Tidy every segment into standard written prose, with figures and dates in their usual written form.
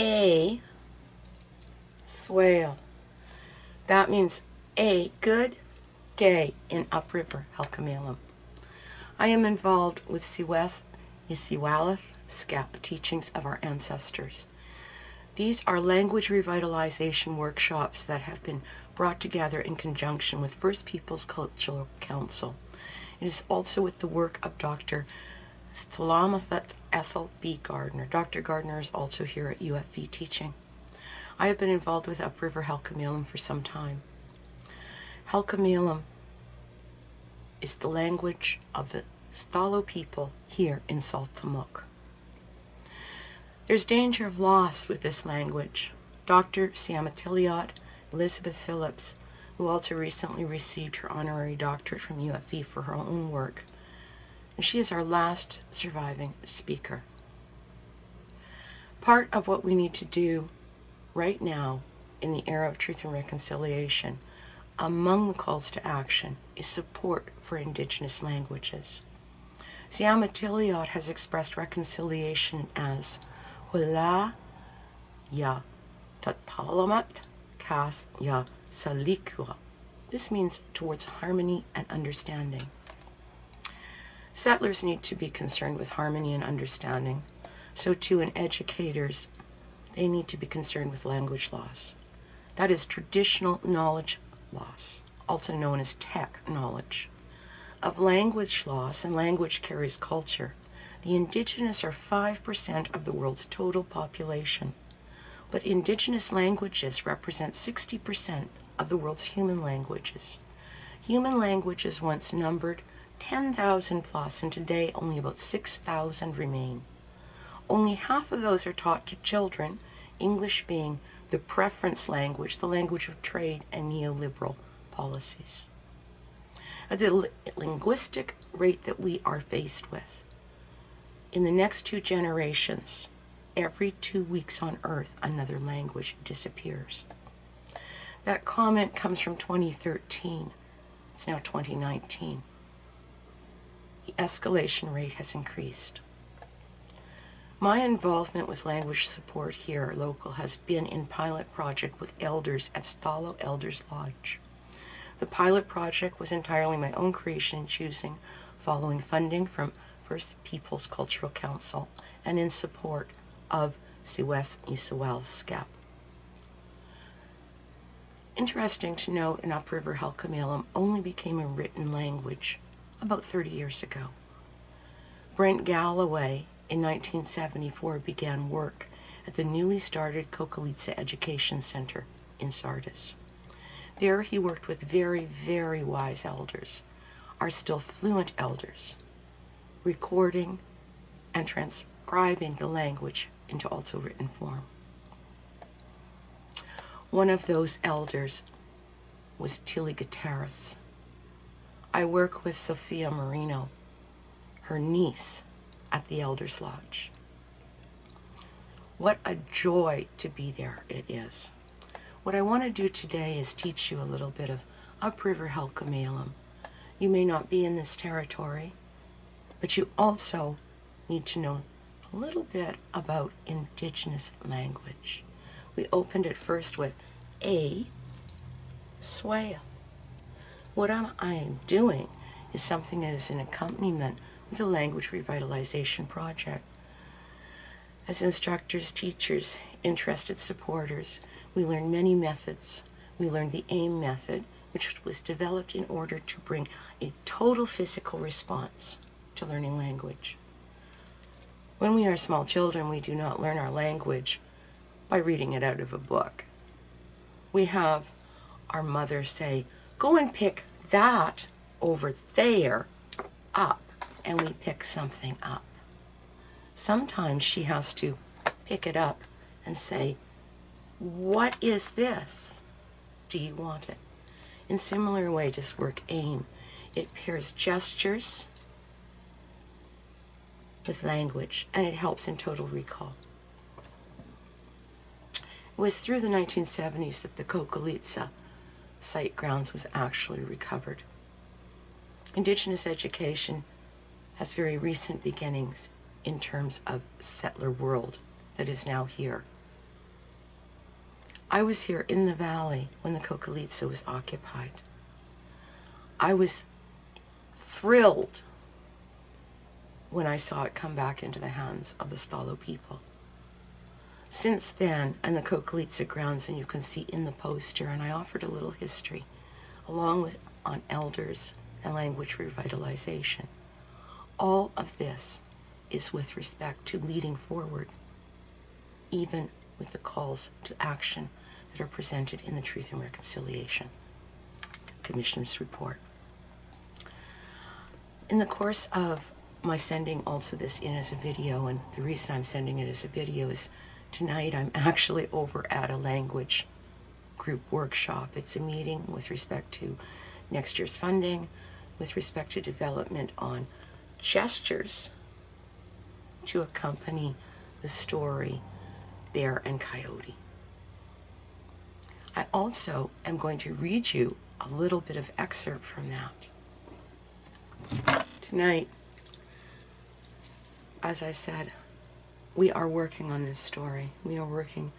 A Siwálelh. That means a good day in upriver Sq'ep. I am involved with Siwálelh Sq'ep, teachings of our ancestors. These are language revitalization workshops that have been brought together in conjunction with First Peoples Cultural Council. It is also with the work of Dr. Siwálelh Ethel B. Gardner. Dr. Gardner is also here at UFV teaching. I have been involved with upriver Sq'ep for some time. Sq'ep is the language of the Siwálelh people here in Saltamuk. There's danger of loss with this language. Dr. Siwálelh Elizabeth Phillips, who also recently received her honorary doctorate from UFV for her own work, and she is our last surviving speaker. Part of what we need to do right now in the era of truth and reconciliation, among the calls to action, is support for Indigenous languages. Siwálelh has expressed reconciliation as Hula ya tatalamat kas ya salikwa. This means towards harmony and understanding. Settlers need to be concerned with harmony and understanding. So too, in educators, they need to be concerned with language loss. That is traditional knowledge loss, also known as tech knowledge. Of language loss, and language carries culture, the Indigenous are 5% of the world's total population. But Indigenous languages represent 60% of the world's human languages. Human languages once numbered 10,000 plus, and today only about 6,000 remain. Only half of those are taught to children, English being the preference language, the language of trade and neoliberal policies. At the linguistic rate that we are faced with, in the next 2 generations, every 2 weeks on Earth, another language disappears. That comment comes from 2013. It's now 2019. The escalation rate has increased. My involvement with language support here local has been in pilot project with elders at Siwálelh Elders Lodge. The pilot project was entirely my own creation and choosing, following funding from First Peoples Cultural Council and in support of Siwálelh Sq'ep. Interesting to note, an upriver Sq'ep only became a written language about 30 years ago. Brent Galloway in 1974 began work at the newly started Coquilitsa Education Center in Sardis. There he worked with very, very wise elders, our still fluent elders, recording and transcribing the language into also written form. One of those elders was Tilly Gutierrez. I work with Sophia Marino, her niece, at the Elders Lodge. What a joy to be there it is. What I want to do today is teach you a little bit of upriver Sq'ep. You may not be in this territory, but you also need to know a little bit about Indigenous language. We opened it first with A Siwálelh. What I am doing is something that is an accompaniment with a language revitalization project. As instructors, teachers, interested supporters, we learn many methods. We learned the AIM method, which was developed in order to bring a total physical response to learning language. When we are small children, we do not learn our language by reading it out of a book. We have our mother say, "Go and pick that over there up," and we pick something up. Sometimes she has to pick it up and say, "What is this? Do you want it?" In similar way, just work AIM. It pairs gestures with language, and it helps in total recall. It was through the 1970s that the Coquilitsa site grounds was actually recovered. Indigenous education has very recent beginnings in terms of settler world that is now here I was here in the valley when the Kokalitsa was occupied. I was thrilled when I saw it come back into the hands of the Stalo people. Since then, and the Kokalitsa grounds, and you can see in the poster, and I offered a little history, along with on elders and language revitalization. All of this is with respect to leading forward, even with the calls to action that are presented in the Truth and Reconciliation Commission's report. In the course of my sending also this in as a video, and the reason I'm sending it as a video is tonight I'm actually over at a language group workshop. It's a meeting with respect to next year's funding, with respect to development on gestures to accompany the story Bear and Coyote. I also am going to read you a little bit of excerpt from that. Tonight, as I said, we are working on this story. We are working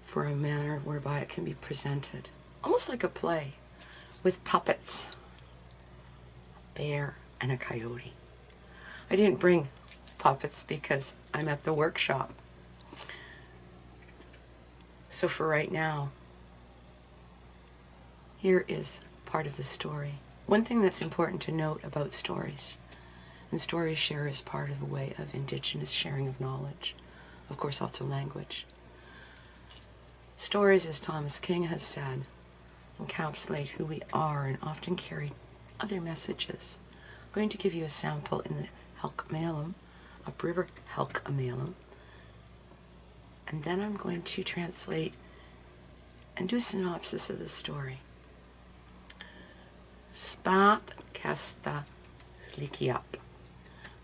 for a manner whereby it can be presented, almost like a play, with puppets, a bear and a coyote. I didn't bring puppets because I'm at the workshop. So for right now, here is part of the story. One thing that's important to note about stories, and stories share is part of a way of indigenous sharing of knowledge, of course also language. Stories, as Thomas King has said, encapsulate who we are and often carry other messages. I'm going to give you a sample in the Helkamalum, upriver Helkamalum, and then I'm going to translate and do a synopsis of the story. Spat kasta slikiap.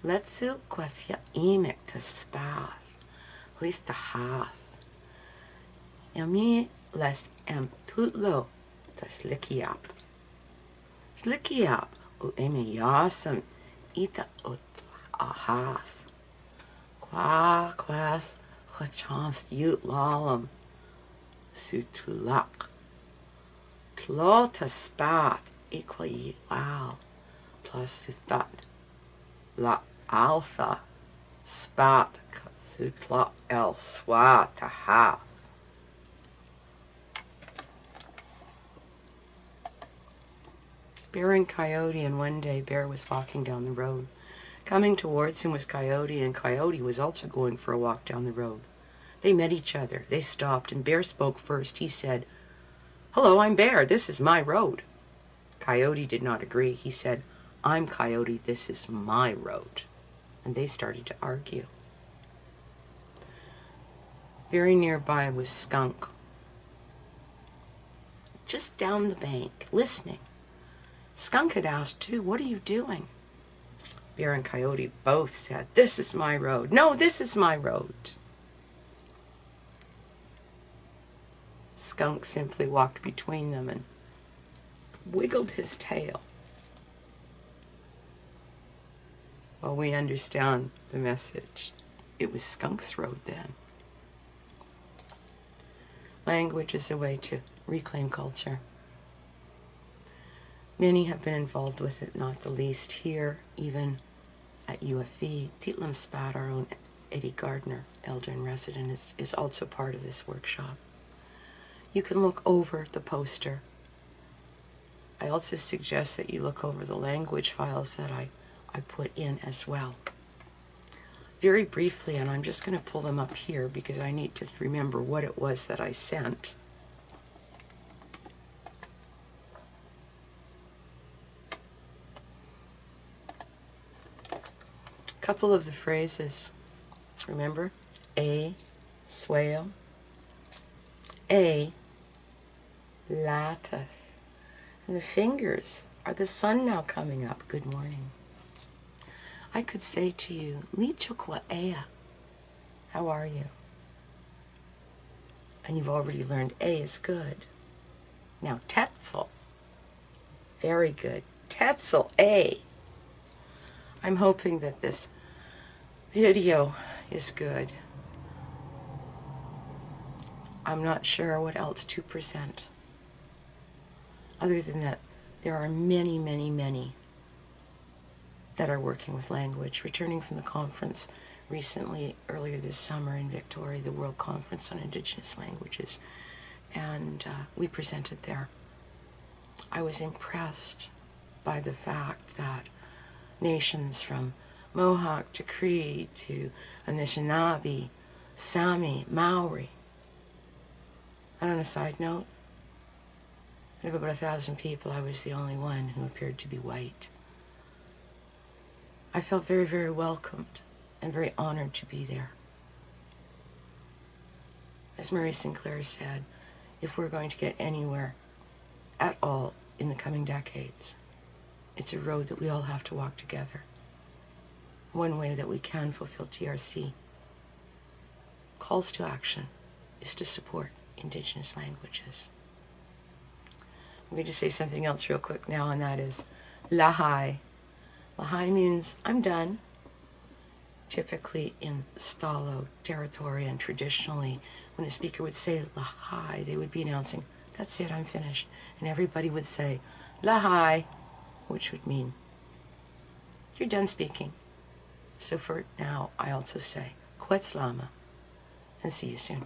Letsu kwasya imek to spat. Lista hath. Yami les tutlo to slikiap. Slikiap u eme yasam ita ut ahas. Kwa kwas chachans yut lalam. Sutulak. Tlota spat. Equally wow, plus thought la alpha spat sutla el swa to half. Bear and Coyote, and one day Bear was walking down the road. Coming towards him was Coyote, and Coyote was also going for a walk down the road. They met each other. They stopped, and Bear spoke first. He said, "Hello, I'm Bear. This is my road." Coyote did not agree. He said, "I'm Coyote, this is my road." And they started to argue. Very nearby was Skunk, just down the bank, listening. Skunk had asked too, "What are you doing?" Bear and Coyote both said, "This is my road." "No, this is my road." Skunk simply walked between them and wiggled his tail. Well, we understand the message. It was Skunk's road then. Language is a way to reclaim culture. Many have been involved with it, not the least here, even at UFE. Titlam Spat, our own Eddie Gardner, elder in residence, is also part of this workshop. You can look over the poster. I also suggest that you look over the language files that I put in as well. Very briefly, and I'm just going to pull them up here because I need to remember what it was that I sent. A couple of the phrases. Remember? A, swale. A, latith. And the fingers are the sun now coming up. Good morning. I could say to you, Li chukwa ea. How are you? And you've already learned A is good. Now tetzel. Very good. Tetzel A. I'm hoping that this video is good. I'm not sure what else to present. Other than that, there are many, many, many that are working with language. Returning from the conference recently, earlier this summer in Victoria, the World Conference on Indigenous Languages, and we presented there. I was impressed by the fact that nations from Mohawk to Cree to Anishinaabe, Sami, Maori. And on a side note, out of about 1,000 people, I was the only one who appeared to be white. I felt very, very welcomed and very honored to be there. As Murray Sinclair said, if we're going to get anywhere at all in the coming decades, it's a road that we all have to walk together. One way that we can fulfill TRC calls to action is to support Indigenous languages. I'm going to say something else real quick now, and that is lahai. Lahai means I'm done. Typically in Stalo territory and traditionally, when a speaker would say lahai, they would be announcing, that's it, I'm finished. And everybody would say lahai, which would mean you're done speaking. So for now, I also say Quetzalama, and see you soon.